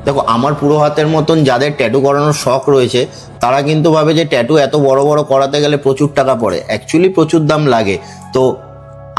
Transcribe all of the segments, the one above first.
দেখো, আমার পুরো হাতের মতন যাদের ট্যাটু করানোর শখ রয়েছে তারা কিন্তু ভাবে যে ট্যাটু এত বড় বড় করাতে গেলে প্রচুর টাকা পড়ে। অ্যাকচুয়ালি প্রচুর দাম লাগে। তো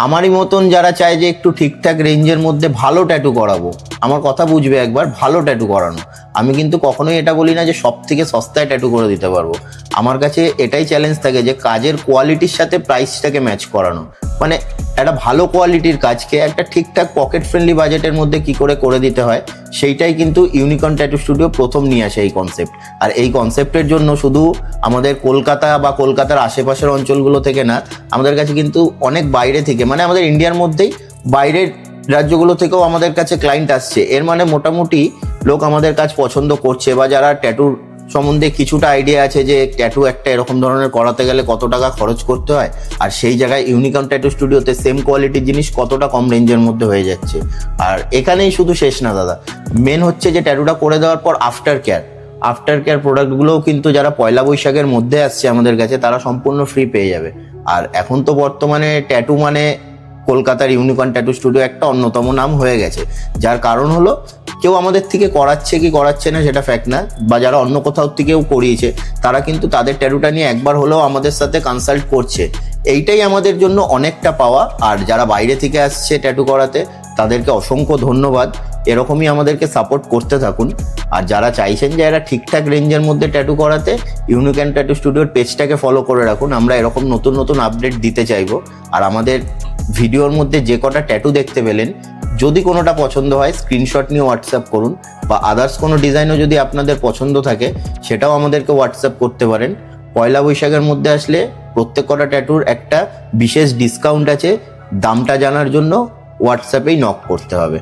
আমারই মতন যারা চায় যে একটু ঠিকঠাক রেঞ্জের মধ্যে ভালো ট্যাটু করাবো, আমার কথা বুঝবে একবার, ভালো ট্যাটু করানো। আমি কিন্তু কখনোই এটা বলি না যে সব থেকে সস্তায় ট্যাটু করে দিতে পারবো। আমার কাছে এটাই চ্যালেঞ্জ থাকে যে কাজের কোয়ালিটির সাথে প্রাইসটাকে ম্যাচ করানো। মানে একটা ভালো কোয়ালিটির কাজকে একটা ঠিকঠাক পকেট ফ্রেন্ডলি বাজেটের মধ্যে কি করে দিতে হয়, সেইটাই কিন্তু ইউনিকর্ন ট্যাটু স্টুডিও প্রথম নিয়ে আসে এই কনসেপ্ট। আর এই কনসেপ্টের জন্য শুধু আমাদের কলকাতা বা কলকাতার আশেপাশের অঞ্চলগুলো থেকে না, আমাদের কাছে কিন্তু অনেক বাইরে থেকে, মানে আমাদের ইন্ডিয়ার মধ্যেই বাইরের রাজ্যগুলো থেকেও আমাদের কাছে ক্লায়েন্ট আসছে। এর মানে মোটামুটি লোক আমাদের কাজ পছন্দ করছে, বা যারা ট্যাটুর সম্বন্ধে কিছুটা আইডিয়া আছে যে ট্যাটু একটা এরকম ধরনের করাতে গেলে কত টাকা খরচ করতে হয়, আর সেই জায়গায় ইউনিকর্ন ট্যাটু স্টুডিওতে সেম কোয়ালিটির জিনিস কতটা কম রেঞ্জের মধ্যে হয়ে যাচ্ছে। আর এখানেই শুধু শেষ না দাদা, মেন হচ্ছে যে ট্যাটুটা করে দেওয়ার পর আফটার কেয়ার প্রোডাক্টগুলোও কিন্তু যারা পয়লা বৈশাখের মধ্যে আসছে আমাদের কাছে তারা সম্পূর্ণ ফ্রি পেয়ে যাবে। আর এখন তো বর্তমানে ট্যাটু মানে কলকাতার ইউনিকর্ন ট্যাটু স্টুডিও একটা অন্যতম নাম হয়ে গেছে। যার কারণ হলো কেউ আমাদের থেকে করাচ্ছে কি করাচ্ছে না সেটা ফ্যাক্ট না, বা যারা অন্য কোথাও থেকেও করিয়েছে তারা কিন্তু তাদের ট্যাটুটা নিয়ে একবার হলেও আমাদের সাথে কনসাল্ট করছে। এইটাই আমাদের জন্য অনেকটা পাওয়া। আর যারা বাইরে থেকে আসছে ট্যাটু করাতে তাদেরকে অসংখ্য ধন্যবাদ। এরকমই আমাদেরকে সাপোর্ট করতে থাকুন। আর যারা চাইছেন যে এরা ঠিকঠাক রেঞ্জের মধ্যে ট্যাটু করাতে, ইউনিকর্ন ট্যাটু স্টুডিওর পেজটাকে ফলো করে রাখুন। আমরা এরকম নতুন নতুন আপডেট দিতে চাইবো। আর আমাদের ভিডিওর মধ্যে যে কটা ট্যাটু দেখতে পেলেন, যদি কোনোটা পছন্দ হয় স্ক্রিনশট নিয়ে হোয়াটসঅ্যাপ করুন, বা আদার্স কোনো ডিজাইনও যদি আপনাদের পছন্দ থাকে সেটাও আমাদেরকে হোয়াটসঅ্যাপ করতে পারেন। পয়লা বৈশাখের মধ্যে আসলে প্রত্যেক কটা ট্যাটুর একটা বিশেষ ডিসকাউন্ট আছে। দামটা জানার জন্য হোয়াটসঅ্যাপেই নক করতে হবে।